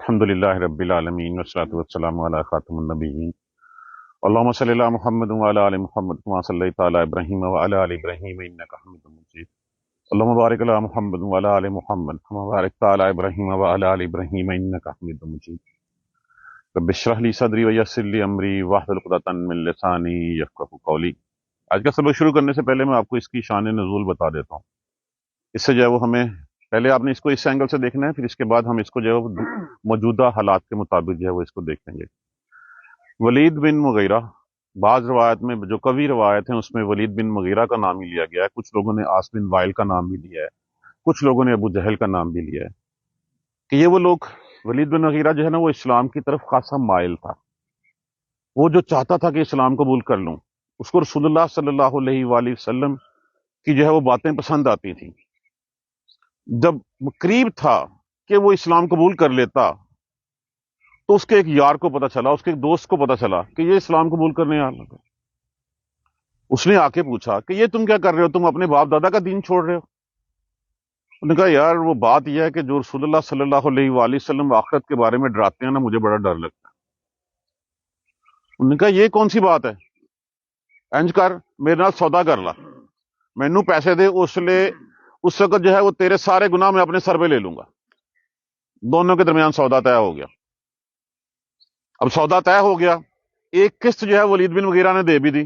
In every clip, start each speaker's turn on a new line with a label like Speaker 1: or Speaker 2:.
Speaker 1: الحمد للہ رب العالمین والصلاة والسلام علی خاتم النبیین اللہم صلی علی محمد وعلی آل محمد کما صلیت علی ابراہیم وعلی آل ابراہیم انک حمید مجید اللہم بارک علی محمد وعلی آل محمد کما بارکت علی ابراہیم وعلی آل ابراہیم انک حمید مجید رب اشرح لی صدری ویسر لی امری واحلل عقدۃ من لسانی یفقہوا قولی۔ آج کا سبق شروع کرنے سے پہلے میں آپ کو اس کی شان نزول بتا دیتا ہوں۔ اس سے جو ہے وہ ہمیں پہلے آپ نے اس کو اس اینگل سے دیکھنا ہے، پھر اس کے بعد ہم اس کو جو ہے وہ موجودہ حالات کے مطابق جو ہے وہ اس کو دیکھیں گے۔ ولید بن مغیرہ، بعض روایت میں جو قوی روایت ہیں اس میں ولید بن مغیرہ کا نام ہی لیا گیا ہے، کچھ لوگوں نے عاص بن وائل کا نام بھی لیا ہے، کچھ لوگوں نے ابو جہل کا نام بھی لیا ہے کہ یہ وہ لوگ، ولید بن مغیرہ جو ہے نا وہ اسلام کی طرف خاصا مائل تھا، وہ جو چاہتا تھا کہ اسلام قبول کر لوں، اس کو رسول اللہ صلی اللہ علیہ وآلہ وسلم کی جو ہے وہ باتیں پسند آتی تھیں۔ جب قریب تھا کہ وہ اسلام قبول کر لیتا تو اس کے ایک یار کو پتا چلا، اس کے ایک دوست کو پتا چلا کہ یہ اسلام قبول کرنے آ لگا۔ اس نے آ کے پوچھا کہ یہ تم کیا کر رہے ہو، تم اپنے باپ دادا کا دین چھوڑ رہے ہو؟ انہوں نے کہا یار وہ بات یہ ہے کہ جو رسول اللہ صلی اللہ علیہ وآلہ وسلم آخرت کے بارے میں ڈراتے ہیں نا، مجھے بڑا ڈر لگتا ہے۔ انہوں نے کہا یہ کون سی بات ہے، انج کر میرے نال سودا کر لا، مینوں پیسے دے، اس وقت جو ہے وہ تیرے سارے گناہ میں اپنے سر پہ لے لوں گا۔ دونوں کے درمیان سودا طے ہو گیا۔ اب سودا طے ہو گیا، ایک قسط جو ہے ولید بن مغیرہ نے دے بھی دی۔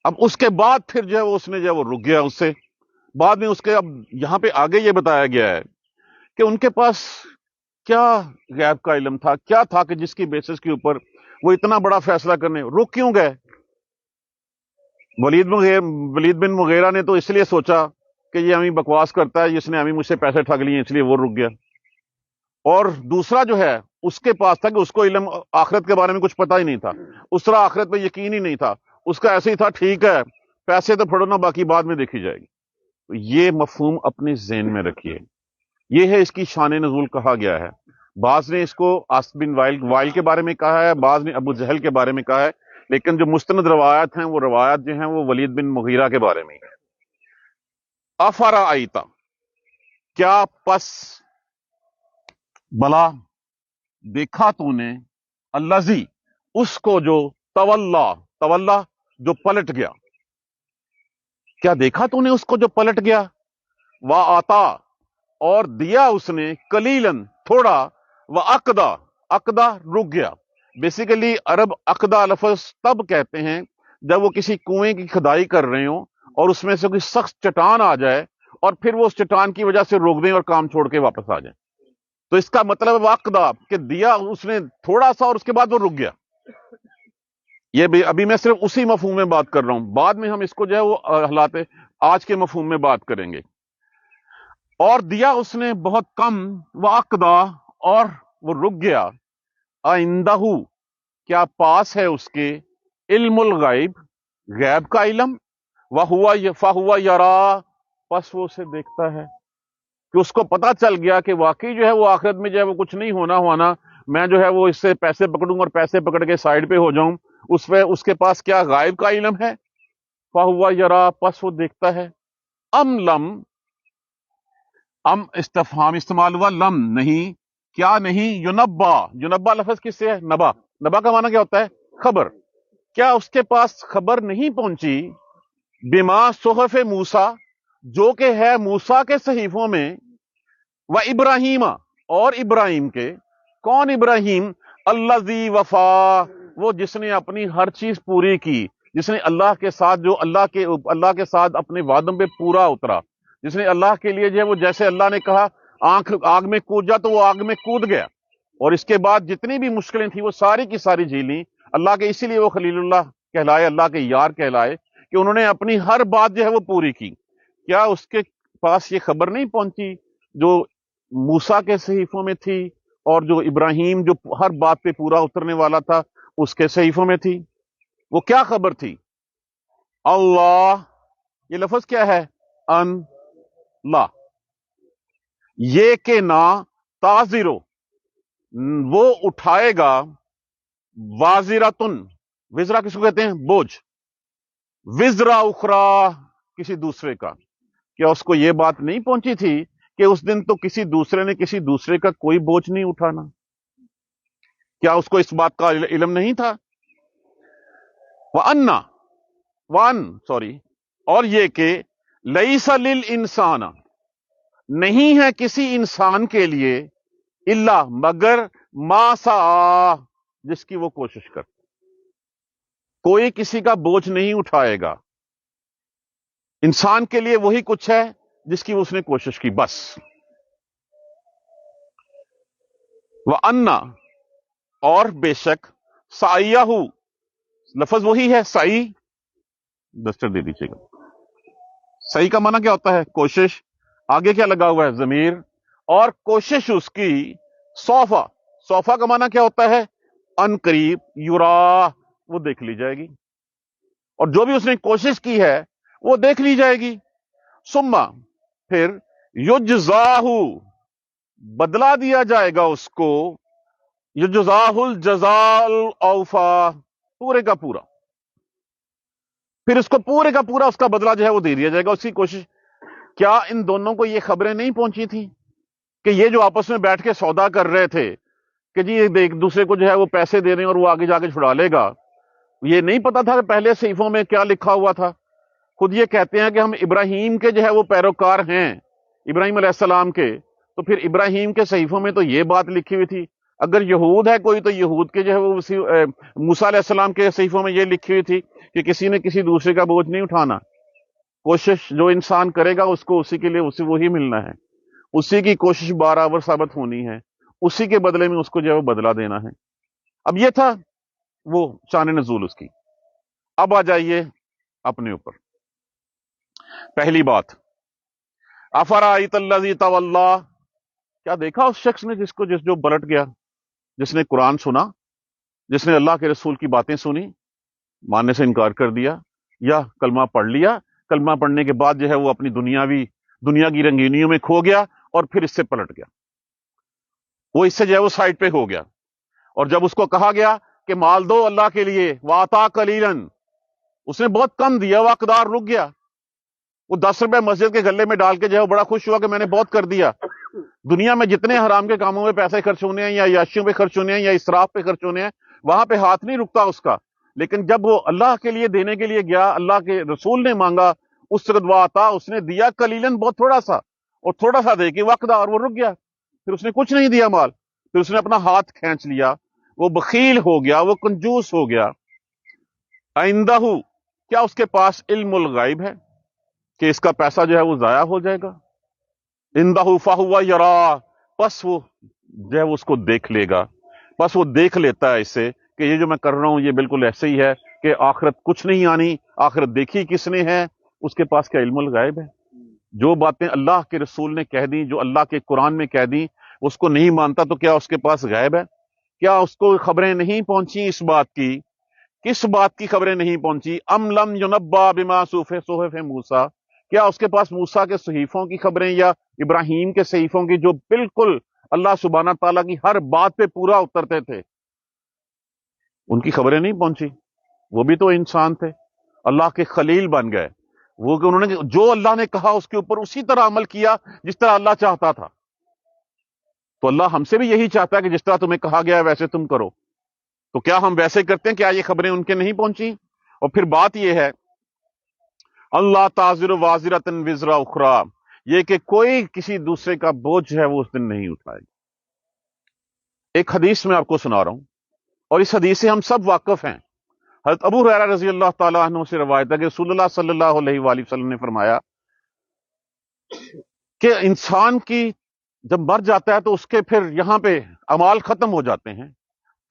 Speaker 1: اب اس کے بعد پھر جو ہے وہ اس نے جو ہے وہ رک گیا اس سے۔ بعد میں اس کے اب یہاں پہ آگے یہ بتایا گیا ہے کہ ان کے پاس کیا غیب کا علم تھا، کیا تھا کہ جس کی بیسس کے اوپر وہ اتنا بڑا فیصلہ کرنے رک کیوں گئے؟ ولید بن مغیرہ نے تو اس لیے سوچا کہ یہ ہمیں بکواس کرتا ہے، اس نے ہمیں مجھ سے پیسے ٹھگ لیے، اس لیے وہ رک گیا۔ اور دوسرا جو ہے اس کے پاس تھا کہ اس کو علم آخرت کے بارے میں کچھ پتہ ہی نہیں تھا، اس طرح آخرت پہ یقین ہی نہیں تھا، اس کا ایسے ہی تھا ٹھیک ہے پیسے تو پھڑو نا، باقی بعد میں دیکھی جائے گی۔ تو یہ مفہوم اپنے ذہن میں رکھیے، یہ ہے اس کی شان نزول کہا گیا ہے۔ بعض نے اس کو عاص بن وائل کے بارے میں کہا ہے، بعض نے ابو جہل کے بارے میں کہا ہے، لیکن جو مستند روایات ہیں وہ روایات جو ہیں وہ ولید بن مغیرہ کے بارے میں ہے۔ افرأیت، کیا پس بلا دیکھا تو نے، الذی، اس کو جو تولا جو پلٹ گیا، کیا دیکھا تو نے اس کو جو پلٹ گیا، وآتا، اور دیا اس نے، قلیلاً تھوڑا، وعقدا، عقدا رک گیا۔ بیسیکلی عرب عقدا لفظ تب کہتے ہیں جب وہ کسی کنویں کی کھدائی کر رہے ہوں اور اس میں سے کوئی سخت چٹان آ جائے اور پھر وہ اس چٹان کی وجہ سے روک دیں اور کام چھوڑ کے واپس آ جائیں، تو اس کا مطلب واقعہ کہ دیا اس نے تھوڑا سا اور اس کے بعد وہ رک گیا۔ یہ بھی ابھی میں صرف اسی مفہوم میں بات کر رہا ہوں، بعد میں ہم اس کو جو ہے وہ حالات آج کے مفہوم میں بات کریں گے۔ اور دیا اس نے بہت کم، واقعہ، اور وہ رک گیا، عندہ، کیا پاس ہے اس کے، علم الغیب، غیب کا علم، فہو یرا، پس وہ اسے دیکھتا ہے، کہ اس کو پتا چل گیا کہ واقعی جو ہے وہ آخرت میں جو ہے وہ کچھ نہیں ہونا، میں جو ہے وہ اس سے پیسے پکڑوں اور پیسے پکڑ کے سائڈ پہ ہو جاؤں، اس کے پاس کیا غائب کا علم ہے، فہو یرا، پس وہ دیکھتا ہے، ام استفہام استعمال ہوا، لم نہیں، کیا نہیں، ینبا لفظ کس سے ہے، نبا کا معنی کیا ہوتا ہے، خبر، کیا اس کے پاس خبر نہیں پہنچی، بما صحف موسیٰ، جو کہ ہے موسیٰ کے صحیفوں میں، و ابراہیم، اور ابراہیم کے، کون ابراہیم، الذی وفا، وہ جس نے اپنی ہر چیز پوری کی، جس نے اللہ کے ساتھ جو اللہ کے ساتھ اپنے وعدوں پہ پورا اترا، جس نے اللہ کے لیے جو ہے وہ جیسے اللہ نے کہا آگ میں کود جا تو وہ آگ میں کود گیا، اور اس کے بعد جتنی بھی مشکلیں تھیں وہ ساری کی ساری جھیلیں اللہ کے، اسی لیے وہ خلیل اللہ کہلائے، اللہ کے یار کہلائے، کہ انہوں نے اپنی ہر بات جو ہے وہ پوری کی۔ کیا اس کے پاس یہ خبر نہیں پہنچی جو موسیٰ کے صحیفوں میں تھی اور جو ابراہیم جو ہر بات پہ پورا اترنے والا تھا اس کے صحیفوں میں تھی؟ وہ کیا خبر تھی؟ اللہ، یہ لفظ کیا ہے، ان لا، یہ کہ نہ، تازرو، وہ اٹھائے گا، وازراتن، وزرا کس کو کہتے ہیں، بوجھ، وزرا اخرى، کسی دوسرے کا۔ کیا اس کو یہ بات نہیں پہنچی تھی کہ اس دن تو کسی دوسرے نے کسی دوسرے کا کوئی بوجھ نہیں اٹھانا؟ کیا اس کو اس بات کا علم نہیں تھا؟ اور یہ کہ لیس للانسان، نہیں ہے کسی انسان کے لیے، الا مگر ما سعی، جس کی وہ کوشش کرتا۔ کوئی کسی کا بوجھ نہیں اٹھائے گا، انسان کے لیے وہی کچھ ہے جس کی اس نے کوشش کی، بس۔ وَأَنَّ، اور بے شک، سعیہ، لفظ وہی ہے سعی، دستر دے دیجیے گا۔ سعی کا معنی کیا ہوتا ہے؟ کوشش۔ آگے کیا لگا ہوا ہے؟ ضمیر۔ اور کوشش اس کی سوفا، سوفا کا معنی کیا ہوتا ہے؟ ان قریب، یرا، وہ دیکھ لی جائے گی، اور جو بھی اس نے کوشش کی ہے وہ دیکھ لی جائے گی۔ ثم، پھر، یجزاہ، بدلہ دیا جائے گا اس کو، یجزاہ الجزاء الاوفا، پورے کا پورا، پھر اس کو پورے کا پورا اس کا بدلہ جو ہے وہ دے دیا جائے گا، اس کی کوشش۔ کیا ان دونوں کو یہ خبریں نہیں پہنچی تھیں کہ یہ جو آپس میں بیٹھ کے سودا کر رہے تھے کہ جی ایک دوسرے کو جو ہے وہ پیسے دے رہے ہیں اور وہ آگے جا کے چھڑا لے گا، یہ نہیں پتا تھا کہ پہلے صحیفوں میں کیا لکھا ہوا تھا؟ خود یہ کہتے ہیں کہ ہم ابراہیم کے جو ہے وہ پیروکار ہیں، ابراہیم علیہ السلام کے، تو پھر ابراہیم کے صحیفوں میں تو یہ بات لکھی ہوئی تھی۔ اگر یہود ہے کوئی تو یہود کے جو ہے وہ موسیٰ علیہ السلام کے صحیفوں میں یہ لکھی ہوئی تھی کہ کسی نے کسی دوسرے کا بوجھ نہیں اٹھانا، کوشش جو انسان کرے گا اس کو اسی کے لیے اسی وہی ملنا ہے، اسی کی کوشش برابر ثابت ہونی ہے، اسی کے بدلے میں اس کو جو ہے وہ بدلہ دینا ہے۔ اب یہ تھا وہ شان نزول اس کی۔ اب آ جائیے اپنے اوپر۔ پہلی بات، افرأیت الذی تولی، کیا دیکھا اس شخص نے جس جو پلٹ گیا، جس نے قرآن سنا، جس نے اللہ کے رسول کی باتیں سنی، ماننے سے انکار کر دیا، یا کلمہ پڑھ لیا، کلمہ پڑھنے کے بعد جو ہے وہ اپنی دنیا کی رنگینیوں میں کھو گیا اور پھر اس سے پلٹ گیا، وہ اس سے جو ہے وہ سائڈ پہ ہو گیا۔ اور جب اس کو کہا گیا کہ مال دو اللہ کے لیے، وَآتَا قَلِيلًا، اس نے بہت کم دیا، وہ اقدار رک گیا، وہ 10 روپے مسجد کے گلے میں ڈال کے جو ہے وہ بڑا خوش ہوا کہ میں نے بہت کر دیا۔ دنیا میں جتنے حرام کے کاموں میں پیسے خرچ ہونے ہیں، یا عیاشیوں پہ خرچ ہونے ہیں، یا اسراف پہ خرچ ہونے ہیں، وہاں پہ ہاتھ نہیں رکتا اس کا، لیکن جب وہ اللہ کے لیے دینے کے لیے گیا، اللہ کے رسول نے مانگا، اس وقت وَآتَا، اس نے دیا قلیلاً، بہت تھوڑا سا، اور تھوڑا سا دے کے وقت اور وہ رک گیا، پھر اس نے کچھ نہیں دیا مال، پھر اس نے اپنا ہاتھ کھینچ لیا، وہ بخیل ہو گیا، وہ کنجوس ہو گیا۔ عندہ، کیا اس کے پاس علم الغیب ہے کہ اس کا پیسہ جو ہے وہ ضائع ہو جائے گا؟ عندہ فہو یرا، پس وہ جو ہے وہ اس کو دیکھ لے گا، پس وہ دیکھ لیتا ہے اس سے کہ یہ جو میں کر رہا ہوں یہ بالکل ایسے ہی ہے کہ آخرت کچھ نہیں آنی، آخرت دیکھی کس نے ہے؟ اس کے پاس کیا علم الغیب ہے؟ جو باتیں اللہ کے رسول نے کہہ دی، جو اللہ کے قرآن میں کہہ دی، اس کو نہیں مانتا تو کیا اس کے پاس غیب ہے؟ کیا اس کو خبریں نہیں پہنچی اس بات کی؟ کس بات کی خبریں نہیں پہنچی؟ ام لم ینبا بما صحف موسیٰ، کیا اس کے پاس موسیٰ کے صحیفوں کی خبریں یا ابراہیم کے صحیفوں کی، جو بالکل اللہ سبحانہ تعالیٰ کی ہر بات پہ پورا اترتے تھے، ان کی خبریں نہیں پہنچی؟ وہ بھی تو انسان تھے، اللہ کے خلیل بن گئے، وہ کہ انہوں نے جو اللہ نے کہا اس کے اوپر اسی طرح عمل کیا جس طرح اللہ چاہتا تھا۔ تو اللہ ہم سے بھی یہی چاہتا ہے کہ جس طرح تمہیں کہا گیا ہے ویسے تم کرو، تو کیا ہم ویسے کرتے ہیں؟ کیا یہ خبریں ان کے نہیں پہنچی؟ اور پھر بات یہ ہے، اللہ تازر وازرۃ وزر اخری، یہ کہ کوئی کسی دوسرے کا بوجھ ہے وہ اس دن نہیں اٹھائے گا۔ ایک حدیث میں آپ کو سنا رہا ہوں، اور اس حدیث سے ہم سب واقف ہیں۔ حضرت ابو ہریرہ رضی اللہ تعالیٰ عنہ سے روایت ہے کہ رسول اللہ صلی اللہ علیہ وآلہ وسلم نے فرمایا کہ انسان کی جب مر جاتا ہے تو اس کے پھر یہاں پہ اعمال ختم ہو جاتے ہیں،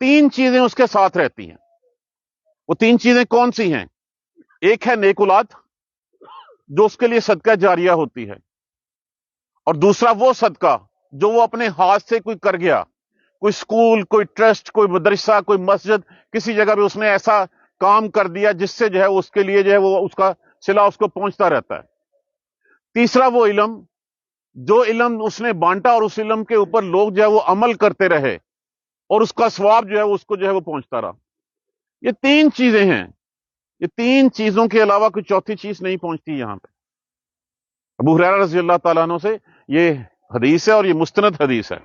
Speaker 1: 3 چیزیں اس کے ساتھ رہتی ہیں۔ وہ 3 چیزیں کون سی ہیں؟ ایک ہے نیک اولاد، جو اس کے لیے صدقہ جاریہ ہوتی ہے، اور دوسرا وہ صدقہ جو وہ اپنے ہاتھ سے کوئی کر گیا، کوئی سکول، کوئی ٹرسٹ، کوئی مدرسہ، کوئی مسجد، کسی جگہ پہ اس نے ایسا کام کر دیا جس سے جو ہے اس کے لیے جو ہے وہ اس کا صلہ اس کو پہنچتا رہتا ہے۔ تیسرا وہ علم، جو علم اس نے بانٹا اور اس علم کے اوپر لوگ جو ہے وہ عمل کرتے رہے، اور اس کا ثواب جو ہے اس کو جو ہے وہ پہنچتا رہا۔ یہ 3 چیزیں ہیں، یہ 3 چیزوں کے علاوہ کوئی چوتھی چیز نہیں پہنچتی یہاں پہ۔ ابو ہریرہ رضی اللہ تعالیٰ عنہ سے یہ حدیث ہے اور یہ مستند حدیث ہے،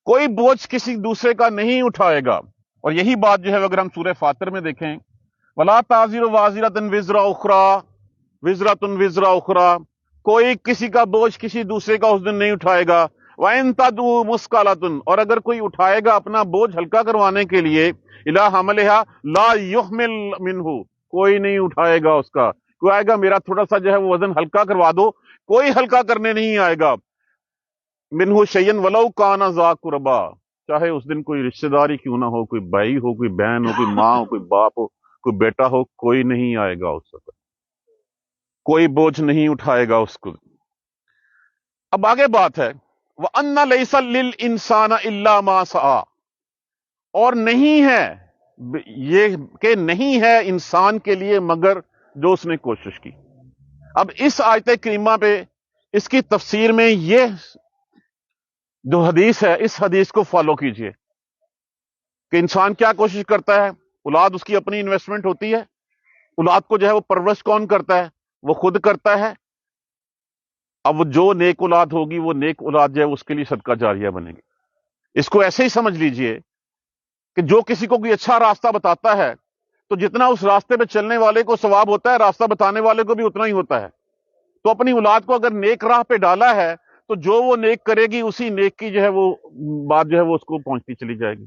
Speaker 1: کوئی بوجھ کسی دوسرے کا نہیں اٹھائے گا. اور یہی بات جو ہے اگر ہم سورہ فاتر میں دیکھیں، وَلَا تَعْزِرُ وَازِرَةٌ وِزْرَ أُخْرَىٰ وِزْرَةٌ وِزْرَ أُخْرَىٰ، کوئی کسی کا بوجھ کسی دوسرے کا اس دن نہیں اٹھائے گا. وَإِن تَدْعُ مُثْقَلَةٌ، اور اگر کوئی اٹھائے گا اپنا بوجھ ہلکا کروانے کے لیے، إِلَىٰ حَمْلِهَا لَا يُحْمِلْ مِنْهُ، کوئی نہیں اٹھائے گا اس کا. کوئی آئے گا میرا تھوڑا سا جو ہے وہ وزن ہلکا کروا دو، کوئی ہلکا کرنے نہیں آئے گا. منہ شیئن ولو کان ذا قربا، چاہے اس دن کوئی رشتہ داری کیوں نہ ہو، کوئی بھائی ہو، کوئی بہن ہو، کوئی ماں ہو، کوئی باپ ہو، کوئی بیٹا ہو، کوئی نہیں آئے گا اس وقت، کوئی بوجھ نہیں اٹھائے گا اس کو. اب آگے بات ہے وَأَنَّ لَيْسَ لِلْإِنسَانَ إِلَّا مَا سَعَىٰ، اور نہیں ہے یہ کہ نہیں ہے انسان کے لیے مگر جو اس نے کوشش کی. اب اس آیت کریمہ پہ اس کی تفسیر میں یہ جو حدیث ہے اس حدیث کو فالو کیجئے کہ انسان کیا کوشش کرتا ہے. اولاد اس کی اپنی انویسٹمنٹ ہوتی ہے، اولاد کو جو ہے وہ پرورش کون کرتا ہے؟ وہ خود کرتا ہے. اب جو نیک اولاد ہوگی وہ نیک اولاد جو ہے اس کے لیے صدقہ جاریہ بنے گی. اس کو ایسے ہی سمجھ لیجئے کہ جو کسی کو کوئی اچھا راستہ بتاتا ہے تو جتنا اس راستے پہ چلنے والے کو ثواب ہوتا ہے، راستہ بتانے والے کو بھی اتنا ہی ہوتا ہے. تو اپنی اولاد کو اگر نیک راہ پہ ڈالا ہے تو جو وہ نیک کرے گی اسی نیک کی جو ہے وہ بات جو ہے وہ اس کو پہنچتی چلی جائے گی.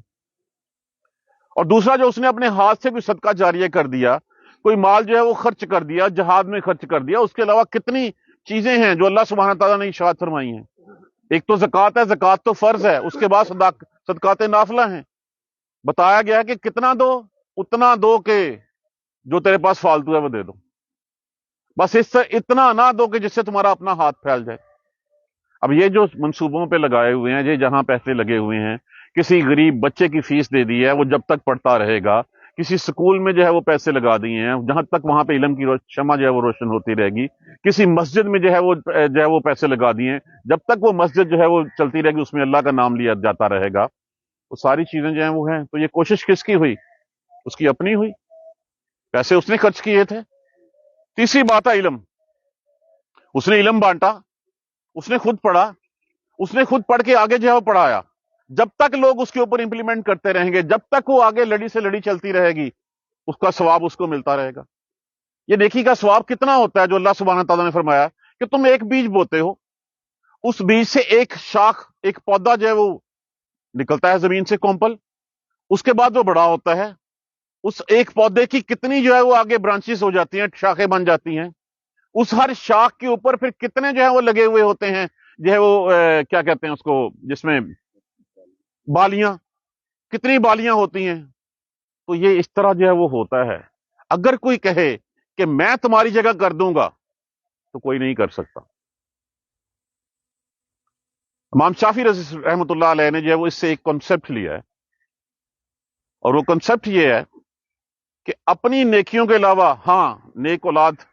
Speaker 1: اور دوسرا جو اس نے اپنے ہاتھ سے کوئی صدقہ جاریہ کر دیا، کوئی مال جو ہے وہ خرچ کر دیا، جہاد میں خرچ کر دیا، اس کے علاوہ کتنی چیزیں ہیں جو اللہ سبحانہ تعالیٰ نے ارشاد فرمائی ہیں. ایک تو زکوٰۃ ہے، زکوٰۃ تو فرض ہے، اس کے بعد صدقات نافلہ ہیں. بتایا گیا ہے کہ کتنا دو، اتنا دو کہ جو تیرے پاس فالتو ہے وہ دے دو، بس اس سے اتنا نہ دو کہ جس سے تمہارا اپنا ہاتھ پھیل جائے. اب یہ جو منصوبوں پہ لگائے ہوئے ہیں، یہ جہاں پیسے لگے ہوئے ہیں، کسی غریب بچے کی فیس دے دی ہے، وہ جب تک پڑھتا رہے گا. کسی سکول میں جو ہے وہ پیسے لگا دیے ہیں جہاں تک وہاں پہ علم کی شمع جو ہے وہ روشن ہوتی رہے گی. کسی مسجد میں جو ہے وہ پیسے لگا دیے ہیں، جب تک وہ مسجد جو ہے وہ چلتی رہے گی اس میں اللہ کا نام لیا جاتا رہے گا. وہ ساری چیزیں جو ہیں وہ ہیں. تو یہ کوشش کس کی ہوئی؟ اس کی اپنی ہوئی، پیسے اس نے خرچ کیے تھے. تیسری بات ہے علم. اس نے علم بانٹا، اس نے خود پڑھا، اس نے خود پڑھ کے آگے جو ہے وہ پڑھایا. جب تک لوگ اس کے اوپر امپلیمنٹ کرتے رہیں گے، جب تک وہ آگے لڑی سے لڑی چلتی رہے گی، اس کا ثواب اس کو ملتا رہے گا. یہ نیکی کا ثواب کتنا ہوتا ہے جو اللہ سبحانہ تعالیٰ نے فرمایا کہ تم ایک بیج بوتے ہو، اس بیج سے ایک شاخ، ایک پودا جو ہے وہ نکلتا ہے زمین سے کونپل، اس کے بعد وہ بڑا ہوتا ہے. اس ایک پودے کی کتنی جو ہے وہ آگے برانچز ہو جاتی ہیں، شاخیں بن جاتی ہیں. اس ہر شاخ کے اوپر پھر کتنے جو ہے وہ لگے ہوئے ہوتے ہیں، جو ہے وہ کیا کہتے ہیں اس کو، جس میں بالیاں، کتنی بالیاں ہوتی ہیں. تو یہ اس طرح جو ہے وہ ہوتا ہے. اگر کوئی کہے کہ میں تمہاری جگہ کر دوں گا تو کوئی نہیں کر سکتا. امام شافعی رحمۃ اللہ علیہ نے جو ہے وہ اس سے ایک کنسپٹ لیا ہے، اور وہ کنسپٹ یہ ہے کہ اپنی نیکیوں کے علاوہ، ہاں نیک اولاد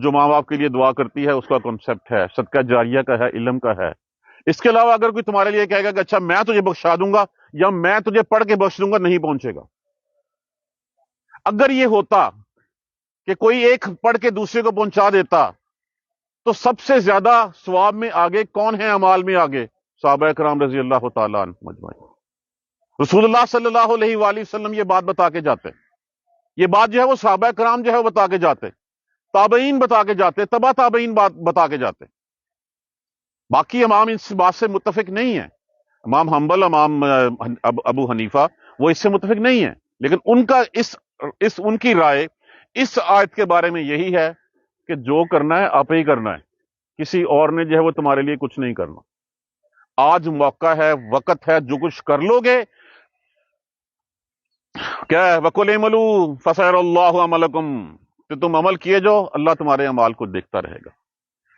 Speaker 1: جو ماں باپ کے لیے دعا کرتی ہے اس کا کنسپٹ ہے، صدقہ جاریہ کا ہے، علم کا ہے. اس کے علاوہ اگر کوئی تمہارے لیے کہے گا کہ اچھا میں تجھے بخشا دوں گا یا میں تجھے پڑھ کے بخش دوں گا، نہیں پہنچے گا. اگر یہ ہوتا کہ کوئی ایک پڑھ کے دوسرے کو پہنچا دیتا تو سب سے زیادہ ثواب میں آگے کون ہے، اعمال میں آگے؟ صحابہ کرام رضی اللہ تعالیٰ عنہ مجمعین. رسول اللہ صلی اللہ علیہ وآلہ وسلم یہ بات بتا کے جاتے. یہ بات جو ہے وہ صحابہ کرام جو ہے وہ بتا کے جاتے، تابعین بتا کے جاتے، تبا تابعین بتا کے جاتے. باقی امام اس بات سے متفق نہیں ہیں. امام حنبل، امام ابو حنیفہ وہ اس سے متفق نہیں ہیں، لیکن ان کا ان کی رائے اس آیت کے بارے میں یہی ہے کہ جو کرنا ہے آپ ہی کرنا ہے، کسی اور نے جو ہے وہ تمہارے لیے کچھ نہیں کرنا. آج موقع ہے، وقت ہے، جو کچھ کر لو گے کیا ہے، وَقُلِ اعْمَلُوا فَسَيَرَى اللَّهُ عَمَلَكُمْ، کہ تم عمل کیے جو اللہ تمہارے اعمال کو دیکھتا رہے گا.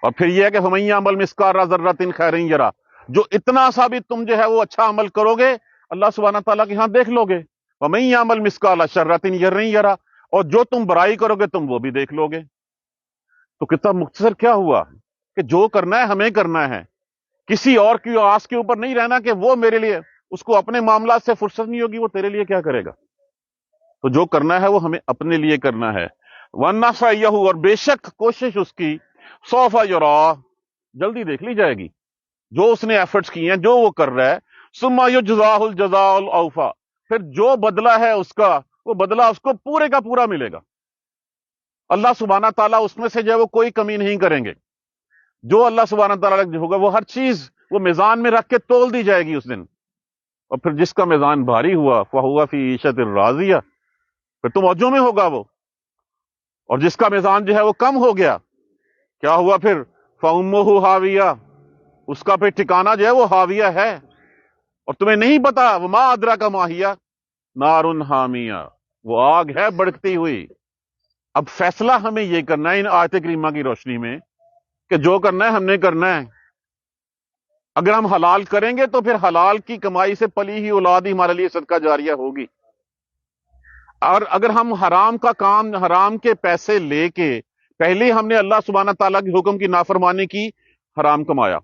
Speaker 1: اور پھر یہ ہے کہ فَمَن يَعْمَلْ مِثْقَالَ ذَرَّةٍ خَيْرًا يَرَهُ، جو اتنا سا بھی تم جو ہے وہ اچھا عمل کرو گے اللہ سبحانہ تعالیٰ کے ہاں دیکھ لو گے. وَمَن يَعْمَلْ مِثْقَالَ شَرَّةٍ يَرَهُ، اور جو تم برائی کرو گے تم وہ بھی دیکھ لو گے. تو کتنا مختصر کیا ہوا کہ جو کرنا ہے ہمیں کرنا ہے، کسی اور کی آس کے اوپر نہیں رہنا کہ وہ میرے لیے، اس کو اپنے معاملات سے فرصت نہیں ہوگی، وہ تیرے لیے کیا کرے گا. تو جو کرنا ہے وہ ہمیں اپنے لیے کرنا ہے. وَأَنَّ سَعْيَهُ، اور بے شک کوشش اس کی، سَوْفَ يُرَىٰ، جلدی دیکھ لی جائے گی. جو اس نے ایفرٹس کیے ہیں، جو وہ کر رہا ہے، ثم یجزاہ الجزاء الاوفا، پھر جو بدلہ ہے اس کا، وہ بدلہ اس کو پورے کا پورا ملے گا۔ اللہ سبحانہ تعالیٰ اس میں سے جو ہے وہ کوئی کمی نہیں کریں گے۔ جو اللہ سبحانہ تعالیٰ جو ہوگا وہ ہر چیز وہ میزان میں رکھ کے تول دی جائے گی اس دن، اور پھر جس کا میزان بھاری ہوا فہو فی عیشۃ راضیہ، پھر تو موجوں میں ہوگا وہ، اور جس کا میزان جو ہے وہ کم ہو گیا، کیا ہوا پھر؟ فَأُمُّهُ ہاویہ، اس کا پھر ٹھکانہ جو ہے وہ ہاویہ ہے، اور تمہیں نہیں پتا وما ادراک ما ہی نار حامیہ، وہ آگ ہے بڑکتی ہوئی۔ اب فیصلہ ہمیں یہ کرنا ہے ان آیت کریمہ کی روشنی میں کہ جو کرنا ہے ہم نے کرنا ہے۔ اگر ہم حلال کریں گے تو پھر حلال کی کمائی سے پلی ہی اولاد ہی ہمارے لیے صدقہ جاریہ ہوگی، اور اگر ہم حرام کا کام، حرام کے پیسے لے کے پہلے ہم نے اللہ سبحانہ تعالیٰ کے حکم کی نافرمانی کی، حرام کمایا،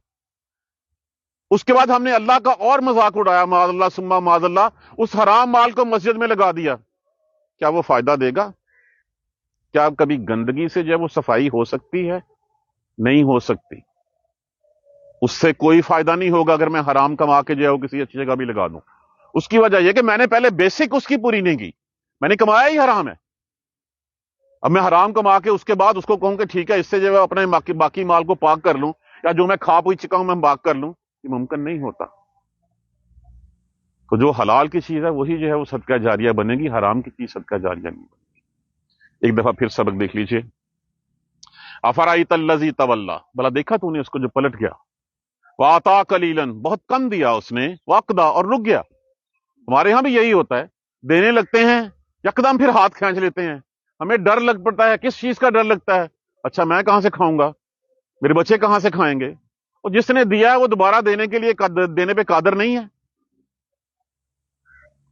Speaker 1: اس کے بعد ہم نے اللہ کا اور مذاق اڑایا، معاذ اللہ ثم معاذ اللہ، اس حرام مال کو مسجد میں لگا دیا، کیا وہ فائدہ دے گا؟ کیا کبھی گندگی سے جو ہے وہ صفائی ہو سکتی ہے؟ نہیں ہو سکتی۔ اس سے کوئی فائدہ نہیں ہوگا اگر میں حرام کما کے جو ہے وہ کسی اچھی جگہ بھی لگا دوں۔ اس کی وجہ یہ کہ میں نے پہلے بیسک اس کی پوری نہیں کی، میں نے کمایا ہی حرام ہے، اب میں حرام کما کے اس کے بعد اس کو کہوں کہ ٹھیک ہے اس سے جو ہے اپنے باقی مال کو پاک کر لوں، یا جو میں کھا پی چکا ہوں میں پاک کر لوں، یہ ممکن نہیں ہوتا۔ تو جو حلال کی چیز ہے وہی جو ہے وہ صدقہ جاریہ بنے گی، حرام کی چیز صدقہ جاریہ نہیں بنے گی۔ ایک دفعہ پھر سبق دیکھ لیجئے، افرائیت الذی تولی، بلا دیکھا تو نے اس کو جو پلٹ گیا، وَآتَا قَلِيلًا، بہت کم دیا اس نے، وَأَقْدَى، اور رک گیا۔ ہمارے ہاں بھی یہی ہوتا ہے، دینے لگتے ہیں یکدم پھر ہاتھ کھینچ لیتے ہیں، ہمیں ڈر لگ پڑتا ہے۔ کس چیز کا ڈر لگتا ہے؟ اچھا میں کہاں سے کھاؤں گا، میرے بچے کہاں سے کھائیں گے؟ اور جس نے دیا ہے وہ دوبارہ دینے کے لیے دینے پہ قادر نہیں ہے،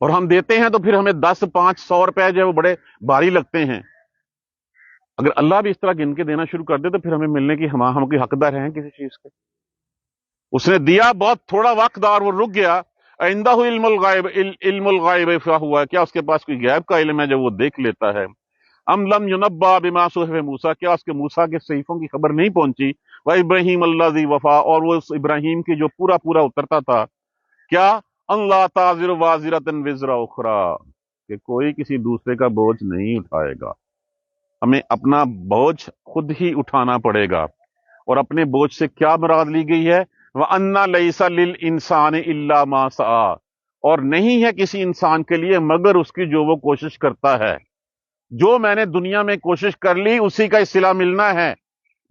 Speaker 1: اور ہم دیتے ہیں تو پھر ہمیں 10 5 100 روپے جو ہے وہ بڑے بھاری لگتے ہیں۔ اگر اللہ بھی اس طرح گن کے دینا شروع کر دے تو پھر ہمیں ملنے کی ہم کوئی حقدار ہیں کسی چیز کے؟ اس نے دیا بہت تھوڑا وقت اور وہ رک گیا، عندہ علم الغیب فہو، کیا اس کے پاس کوئی غیب کا علم ہے جو وہ دیکھ لیتا ہے؟ ام لم ینبأ بما صحف موسیٰ، کیا اس کے موسیٰ کے صحیفوں کی خبر نہیں پہنچی؟ وہ ابراہیم الذی وفا، اور وہ اس ابراہیم کی جو پورا پورا اترتا تھا، کیا اللہ تعذر وازرۃ وزر اخری، کہ کوئی کسی دوسرے کا بوجھ نہیں اٹھائے گا، ہمیں اپنا بوجھ خود ہی اٹھانا پڑے گا۔ اور اپنے بوجھ سے کیا مراد لی گئی ہے؟ وَأَنَّ لَيْسَ لِلْإِنسَانِ إِلَّا مَا سَعَىٰ، اور نہیں ہے کسی انسان کے لیے مگر اس کی جو وہ کوشش کرتا ہے۔ جو میں نے دنیا میں کوشش کر لی اسی کا صلہ ملنا ہے۔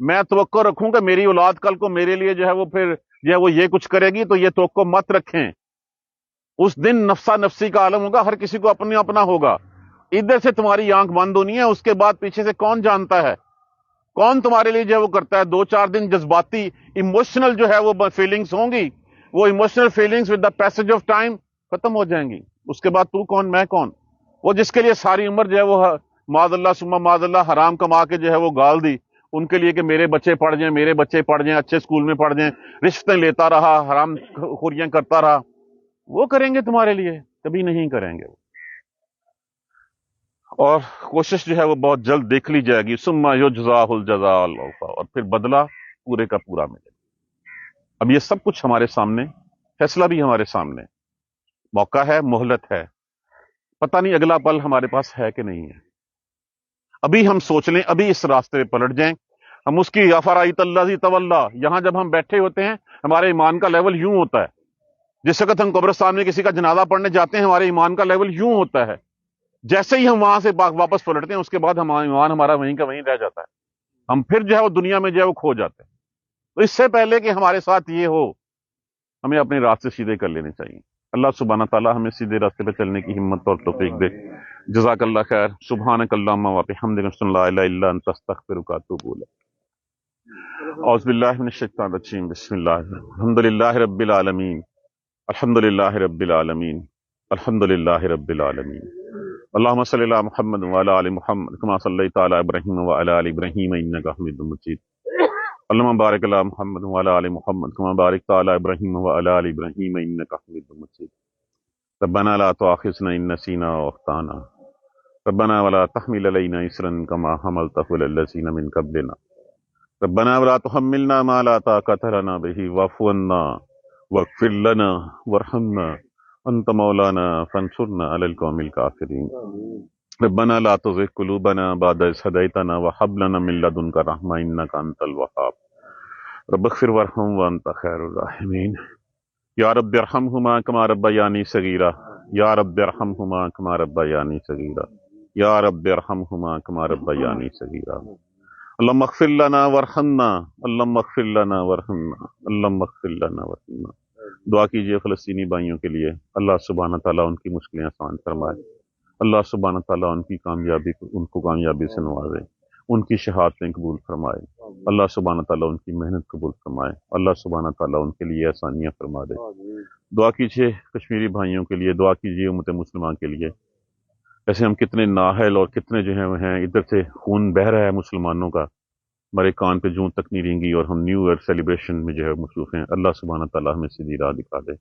Speaker 1: میں توقع رکھوں کہ میری اولاد کل کو میرے لیے جو ہے وہ پھر جو ہے وہ یہ کچھ کرے گی، تو یہ توقع مت رکھیں۔ اس دن نفسا نفسی کا عالم ہوگا، ہر کسی کو اپنا اپنا ہوگا۔ ادھر سے تمہاری آنکھ بند ہونی ہے، اس کے بعد پیچھے سے کون جانتا ہے، کون تمہارے لیے جو ہے وہ کرتا ہے۔ 2 4 دن جذباتی ایموشنل جو ہے وہ فیلنگز ہوں گی، وہ emotional feelings with the passage of time ختم ہو جائیں گی۔ اس کے بعد تو کون میں کون؟ وہ جس کے لیے ساری عمر جو ہے وہ معاذ اللہ ثم معاذ اللہ حرام کما کے جو ہے وہ گال دی، ان کے لیے کہ میرے بچے پڑھ جائیں، میرے بچے پڑھ جائیں، اچھے اسکول میں پڑھ جائیں، رشوتیں لیتا رہا، حرام خوریاں کرتا رہا، وہ کریں گے تمہارے لیے؟ کبھی نہیں کریں گے۔ اور کوشش جو ہے وہ بہت جلد دیکھ لی جائے گی، ثم یجزاہ الجزاء الاوفی، اور پھر بدلہ پورے کا پورا ملے گا۔ اب یہ سب کچھ ہمارے سامنے، فیصلہ بھی ہمارے سامنے، موقع ہے، مہلت ہے، پتہ نہیں اگلا پل ہمارے پاس ہے کہ نہیں ہے۔ ابھی ہم سوچ لیں، ابھی اس راستے پہ پلٹ جائیں، ہم اس کی افرائیت الذی تولی، یہاں جب ہم بیٹھے ہوتے ہیں ہمارے ایمان کا لیول یوں ہوتا ہے، جس وقت ہم قبرستان میں کسی کا جنازہ پڑھنے جاتے ہیں ہمارے ایمان کا لیول یوں ہوتا ہے، جیسے ہی ہم وہاں سے واپس پلٹتے ہیں اس کے بعد ہمارا ایمان ہمارا وہیں کا وہیں رہ جاتا ہے، ہم پھر جو ہے وہ دنیا میں جو ہے وہ کھو جاتے ہیں۔ تو اس سے پہلے کہ ہمارے ساتھ یہ ہو، ہمیں اپنے راستے سیدھے کر لینے چاہیے۔ اللہ سبحانہ تعالی ہمیں سیدھے راستے پہ چلنے کی ہمت اور توفیق دے۔ جزاک اللہ خیر، سبحانک اللہم و بحمدک، اشہد ان لا الہ الا انت، استغفرک و اتوب الیک۔ اعوذ باللہ من الشیطان الرجیم، بسم اللہ الحمد للہ رب العالمین، الحمد للہ رب العالمین، الحمد للہ رب العالمین۔ اللہم صلی علی محمد وعلی آل محمد کما صلیت علی ابراہیم وعلی آل ابراہیم انک حمید مجید۔ اللہم بارک علی محمد وعلی آل محمد کما بارکت علی ابراہیم وعلی آل ابراہیم انک حمید مجید۔ ربنا لا تؤاخذنا ان نسینا واخطانا، ربنا ولا تحمل علینا اصرا کما حملته علی الذین من قبلنا، ربنا ولا تحملنا ما لا طاقة لنا به واعف عنا واغفر لنا وارحمنا انت مولانا فانصرنا على القوم الكافرين ربنا لا تزغ قلوبنا بعد إذ هديتنا وهب لنا من لدنك رحمة إنك أنت الوهاب رب اغفر وارحم وأنت خير الراحمين یا رب ارحمہما کما ربیانی صغیرا یا رب ارحمہما کما ربیانی صغیرا یا رب ارحمہما کما ربیانی صغیرا اللہم اغفر لنا وارحمنا اللہم اغفر لنا وارحمنا اللہم اغفر لنا وارحمنا. دعا کیجئے فلسطینی بھائیوں کے لیے، اللہ سبحانہ تعالیٰ ان کی مشکلیں آسان فرمائے، اللہ سبحانہ تعالیٰ ان کو کامیابی سے نوازے، ان کی شہادتیں قبول فرمائے، اللہ سبحانہ تعالیٰ ان کی محنت قبول فرمائے، اللہ سبحانہ تعالیٰ ان کے لیے آسانیاں فرما دے. دعا کیجیے کشمیری بھائیوں کے لیے، دعا کیجیے امت مسلمہ کے لیے. ایسے ہم کتنے نااہل اور کتنے جو ہیں ادھر سے خون بہہ رہا ہے مسلمانوں کا، ہمارے کان پہ جون تک نہیں رینگی اور ہم نیو ایئر سیلیبریشن میں جو ہے مصروف ہیں. اللہ سبحانہ تعالیٰ ہمیں سیدھی راہ دکھا دے.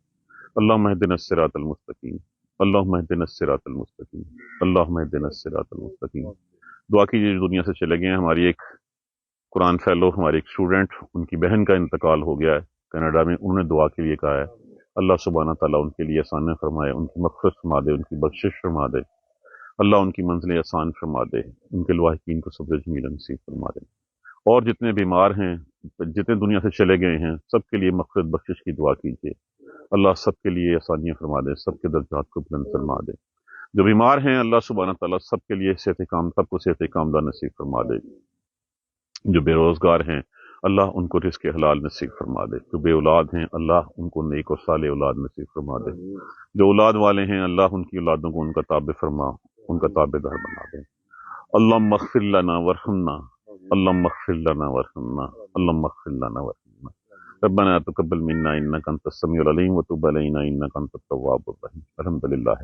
Speaker 1: اللہم اہدنا الصراط المستقیم، اللہم اہدنا الصراط المستقیم، اللہم اہدنا الصراط المستقیم. دعا کیجیے جو دنیا سے چلے گئے ہیں. ہماری ایک قرآن فیلو، ہمارے ایک اسٹوڈنٹ، ان کی بہن کا انتقال ہو گیا ہے کینیڈا میں، انہوں نے دعا کے لیے کہا ہے. اللہ سبحانہ تعالیٰ ان کے لیے آسانیاں فرمائے، ان کی مغفرت فرما دے، ان کی بخشش فرما دے، اللہ ان کی منزلیں آسان فرما دے، ان کے لواحقین کو صبر جمیل نصیب فرما دے. اور جتنے بیمار ہیں، جتنے دنیا سے چلے گئے ہیں، سب کے لیے مغفرت بخشش کی دعا کیجیے. اللہ سب کے لیے آسانیاں فرما دے، سب کے درجات کو بلند فرما دے. جو بیمار ہیں اللہ سبحانہ تعالیٰ سب کے لیے سب کو صحت کاملہ نصیب فرما دے. جو بے روزگار ہیں اللہ ان کو رزق حلال نصیب فرما دے. جو بے اولاد ہیں اللہ ان کو نیک و صالح اولاد نصیب فرما دے. جو اولاد والے ہیں اللہ ان کی اولادوں کو ان کا تابع فرما، ان کا تابع دار بنا دے. اللہم اغفر لنا وارحمنا، اللہم اغفر لنا وارحمنا، اللہم اغفر لنا وارحمنا. ربنا تقبل منا انک انت السمیع العلیم وتب علینا انک انت التواب الرحیم. الحمدللہ.